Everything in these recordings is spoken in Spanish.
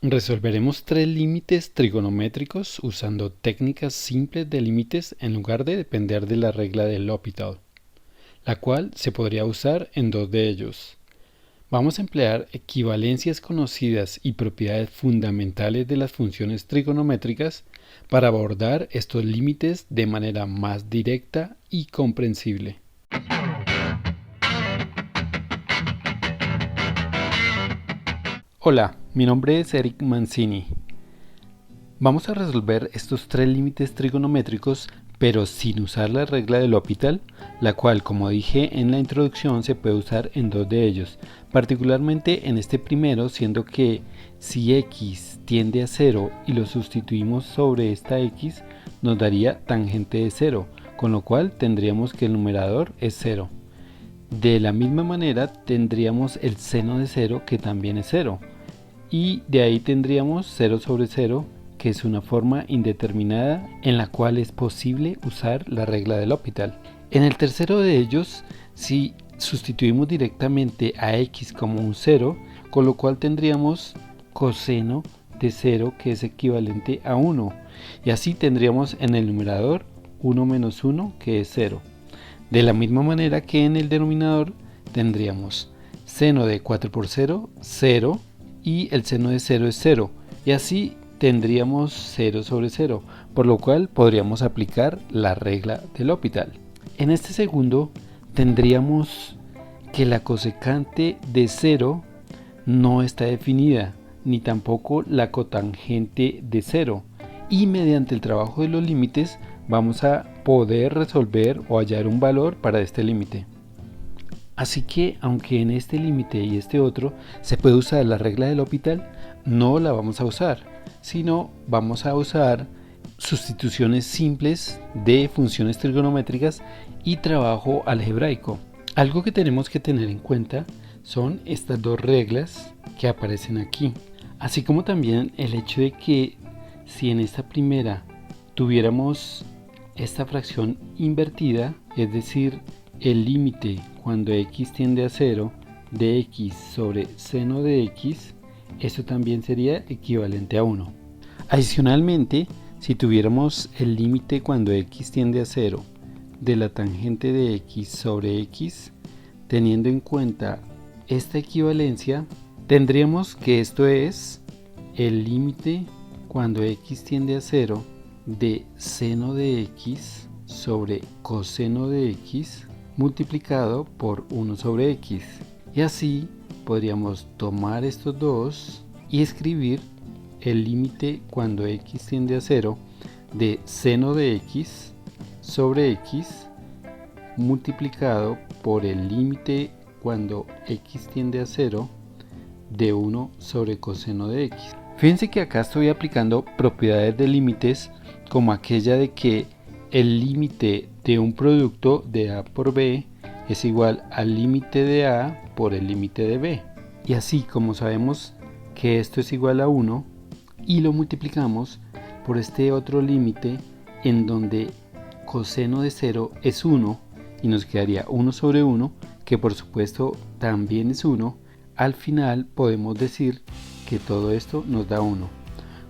Resolveremos tres límites trigonométricos usando técnicas simples de límites en lugar de depender de la regla de L'Hopital, la cual se podría usar en dos de ellos. Vamos a emplear equivalencias conocidas y propiedades fundamentales de las funciones trigonométricas para abordar estos límites de manera más directa y comprensible. Hola, mi nombre es Eric Mancini. Vamos a resolver estos tres límites trigonométricos, pero sin usar la regla de L'Hopital, la cual, como dije en la introducción, se puede usar en dos de ellos, particularmente en este primero, siendo que si x tiende a 0 y lo sustituimos sobre esta x, nos daría tangente de 0, con lo cual tendríamos que el numerador es 0. De la misma manera tendríamos el seno de 0, que también es 0, y de ahí tendríamos 0 sobre 0, que es una forma indeterminada en la cual es posible usar la regla de L'Hopital. En el tercero de ellos, si sustituimos directamente a x como un 0, con lo cual tendríamos coseno de 0, que es equivalente a 1, y así tendríamos en el numerador 1 menos 1, que es 0. De la misma manera que en el denominador tendríamos seno de 4 por 0, 0, y el seno de 0 es 0, y así tendríamos 0 sobre 0, por lo cual podríamos aplicar la regla de L'Hopital. En este segundo tendríamos que la cosecante de 0 no está definida, ni tampoco la cotangente de 0, y mediante el trabajo de los límites vamos a poder resolver o hallar un valor para este límite. Así que, aunque en este límite y este otro se puede usar la regla de L'Hopital, no la vamos a usar, sino vamos a usar sustituciones simples de funciones trigonométricas y trabajo algebraico. Algo que tenemos que tener en cuenta son estas dos reglas que aparecen aquí, así como también el hecho de que si en esta primera tuviéramos esta fracción invertida, es decir, el límite cuando x tiende a 0 de x sobre seno de x, esto también sería equivalente a 1. Adicionalmente, si tuviéramos el límite cuando x tiende a 0 de la tangente de x sobre x, teniendo en cuenta esta equivalencia, tendríamos que esto es el límite cuando x tiende a 0 de seno de x sobre coseno de x multiplicado por 1 sobre x, y así podríamos tomar estos dos y escribir el límite cuando x tiende a 0 de seno de x sobre x multiplicado por el límite cuando x tiende a 0 de 1 sobre coseno de x. Fíjense que acá estoy aplicando propiedades de límites, como aquella de que el límite de un producto de a por b es igual al límite de a por el límite de b. Y así, como sabemos que esto es igual a 1 y lo multiplicamos por este otro límite en donde coseno de 0 es 1 y nos quedaría 1 sobre 1, que por supuesto también es 1, al final podemos decir que todo esto nos da 1.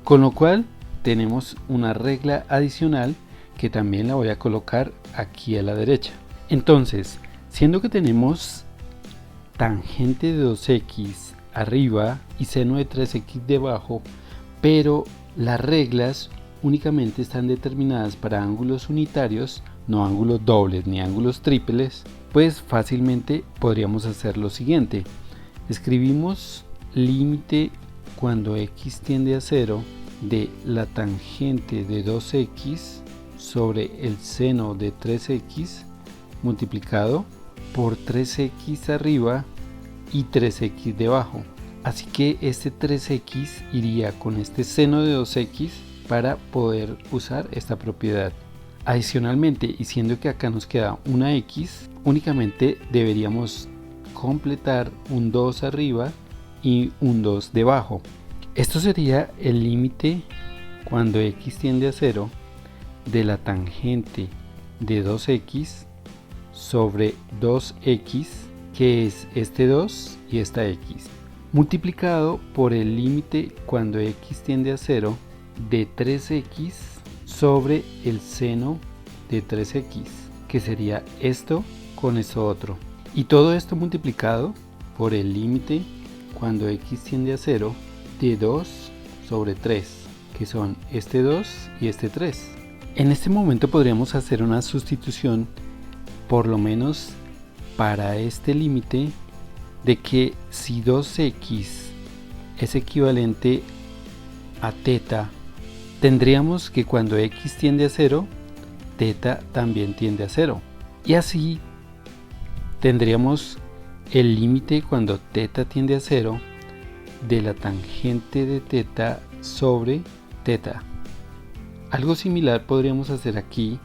Con lo cual tenemos una regla adicional que también la voy a colocar aquí a la derecha. Entonces, siendo que tenemos tangente de 2x arriba y seno de 3x debajo, pero las reglas únicamente están determinadas para ángulos unitarios, no ángulos dobles ni ángulos triples, pues fácilmente podríamos hacer lo siguiente. Escribimos límite cuando x tiende a 0 de la tangente de 2x sobre el seno de 3x multiplicado por 3x arriba y 3x debajo. Así que este 3x iría con este seno de 2x para poder usar esta propiedad. Adicionalmente, y siendo que acá nos queda una x, únicamente deberíamos completar un 2 arriba y un 2 debajo. Esto sería el límite cuando x tiende a 0 de la tangente de 2x sobre 2x, que es este 2 y esta x. multiplicado por el límite cuando x tiende a 0 de 3x sobre el seno de 3x, que sería esto con esto otro. Y todo esto multiplicado por el límite cuando x tiende a 0 de 2 sobre 3, que son este 2 y este 3. En este momento podríamos hacer una sustitución, por lo menos para este límite, de que si 2x es equivalente a θ, tendríamos que cuando x tiende a 0, θ también tiende a 0. Y así tendríamos el límite cuando θ tiende a 0 de la tangente de θ sobre θ. Algo similar podríamos hacer aquí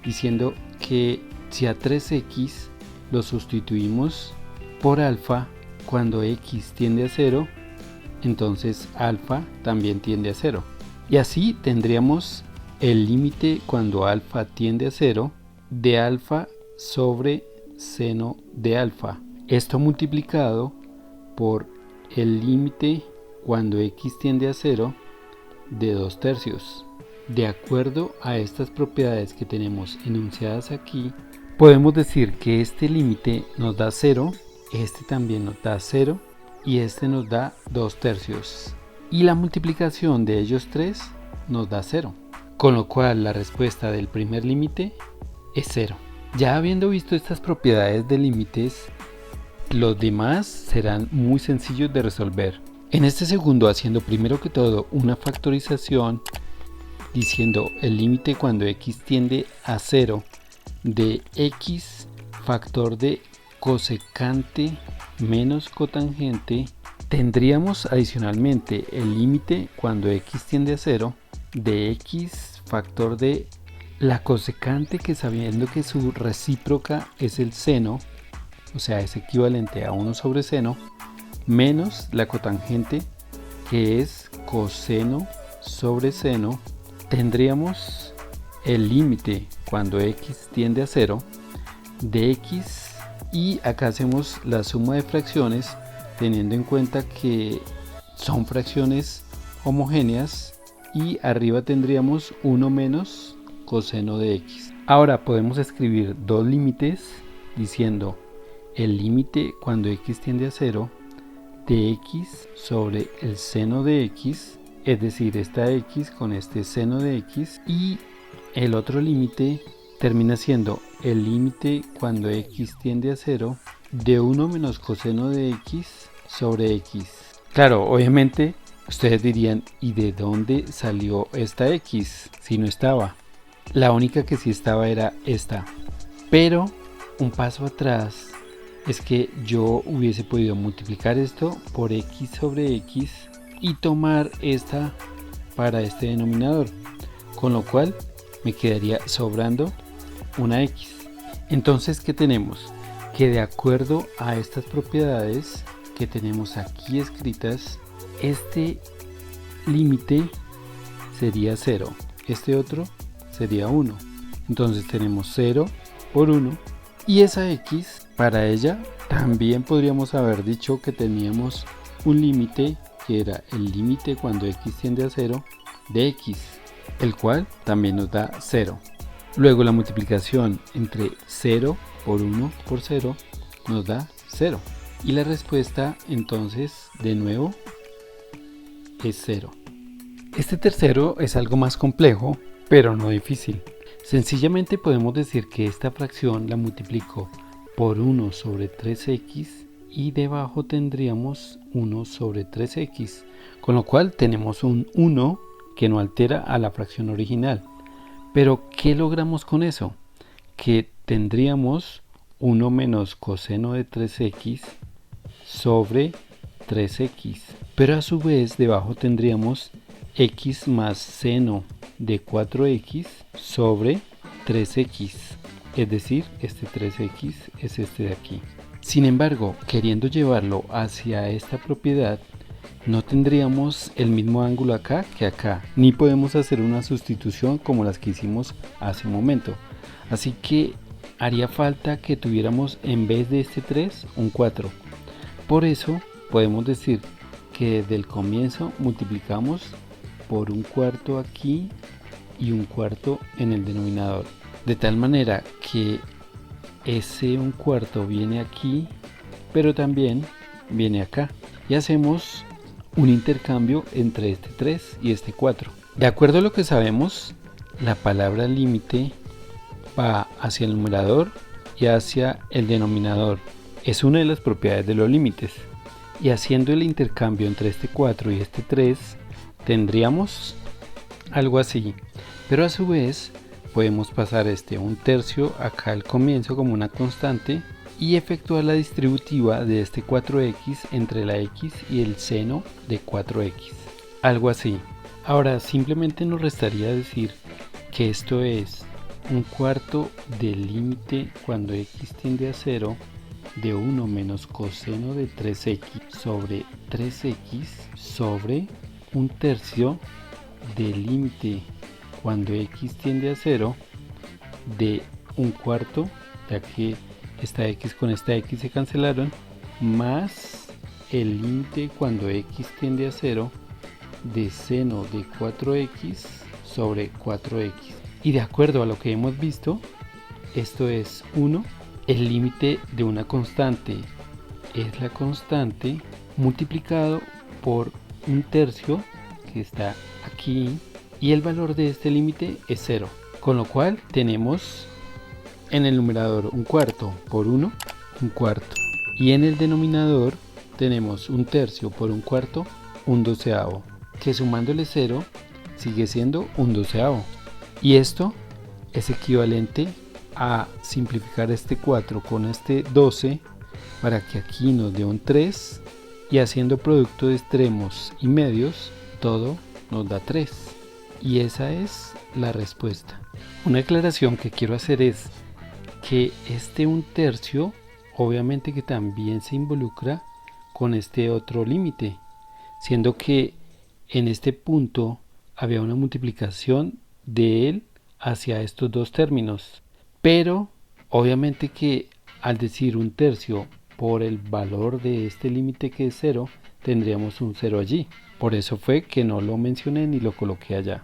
diciendo que si a 3x lo sustituimos por alfa cuando x tiende a 0, entonces alfa también tiende a 0. Y así tendríamos el límite cuando alfa tiende a 0 de alfa sobre seno de alfa. Esto multiplicado por el límite cuando x tiende a 0 de 2/3. De acuerdo a estas propiedades que tenemos enunciadas aquí, podemos decir que este límite nos da 0, este también nos da 0 y este nos da 2/3. Y la multiplicación de ellos tres nos da 0. Con lo cual la respuesta del primer límite es 0. Ya habiendo visto estas propiedades de límites, los demás serán muy sencillos de resolver. En este segundo, haciendo primero que todo una factorización, diciendo el límite cuando x tiende a 0 de x factor de cosecante menos cotangente, tendríamos adicionalmente el límite cuando x tiende a 0 de x factor de la cosecante, que sabiendo que su recíproca es el seno, o sea es equivalente a 1 sobre seno, menos la cotangente, que es coseno sobre seno. Tendríamos el límite cuando x tiende a 0 de x, y acá hacemos la suma de fracciones teniendo en cuenta que son fracciones homogéneas, y arriba tendríamos 1 menos coseno de x. Ahora podemos escribir dos límites diciendo el límite cuando x tiende a 0 de x sobre el seno de x, es decir, esta x con este seno de x, y el otro límite termina siendo el límite cuando x tiende a 0 de 1 menos coseno de x sobre x. Claro, obviamente ustedes dirían, ¿y de dónde salió esta x si no estaba? La única que sí estaba era esta. Pero un paso atrás es que yo hubiese podido multiplicar esto por x sobre x y tomar esta para este denominador, con lo cual me quedaría sobrando una x. Entonces, ¿qué tenemos? Que de acuerdo a estas propiedades que tenemos aquí escritas, este límite sería 0, este otro sería 1. Entonces tenemos 0 por 1, y esa x, para ella también podríamos haber dicho que teníamos un límite que era el límite cuando x tiende a 0 de x, el cual también nos da 0. Luego la multiplicación entre 0 por 1 por 0 nos da 0. Y la respuesta entonces de nuevo es 0. Este tercero es algo más complejo, pero no difícil. Sencillamente podemos decir que esta fracción la multiplico por 1 sobre 3x y debajo tendríamos 1 sobre 3x, con lo cual tenemos un 1 que no altera a la fracción original. Pero ¿qué logramos con eso? Que tendríamos 1 menos coseno de 3x sobre 3x, pero a su vez debajo tendríamos x más seno de 4x sobre 3x, es decir, este 3x es este de aquí. Sin embargo, queriendo llevarlo hacia esta propiedad, no tendríamos el mismo ángulo acá que acá, ni podemos hacer una sustitución como las que hicimos hace un momento. Así que haría falta que tuviéramos en vez de este 3 un 4. Por eso podemos decir que desde el comienzo multiplicamos por un cuarto aquí y un cuarto en el denominador, de tal manera que ese un cuarto viene aquí, pero también viene acá, y hacemos un intercambio entre este 3 y este 4. De acuerdo a lo que sabemos, la palabra límite va hacia el numerador y hacia el denominador. Es una de las propiedades de los límites. Y haciendo el intercambio entre este 4 y este 3, tendríamos algo así. Pero a su vez, podemos pasar este 1/3 acá al comienzo como una constante y efectuar la distributiva de este 4x entre la x y el seno de 4x. Algo así. Ahora simplemente nos restaría decir que esto es un cuarto del límite cuando x tiende a 0 de 1 menos coseno de 3x sobre 3x sobre 1/3 del límite cuando x tiende a 0 de 1/4, ya que esta x con esta x se cancelaron, más el límite cuando x tiende a 0 de seno de 4x sobre 4x. Y de acuerdo a lo que hemos visto, esto es 1. El límite de una constante es la constante multiplicado por 1/3 que está aquí, y el valor de este límite es 0. Con lo cual tenemos en el numerador 1/4 por 1, 1/4. Y en el denominador tenemos 1/3 por 1/4, 1/12, que sumándole 0 sigue siendo 1/12. Y esto es equivalente a simplificar este 4 con este 12 para que aquí nos dé un 3, y haciendo producto de extremos y medios todo nos da 3, y esa es la respuesta. Una aclaración que quiero hacer es que este 1/3 obviamente que también se involucra con este otro límite, siendo que en este punto había una multiplicación de él hacia estos dos términos, pero obviamente que al decir 1/3 por el valor de este límite que es 0, tendríamos un 0 allí. Por eso fue que no lo mencioné ni lo coloqué allá.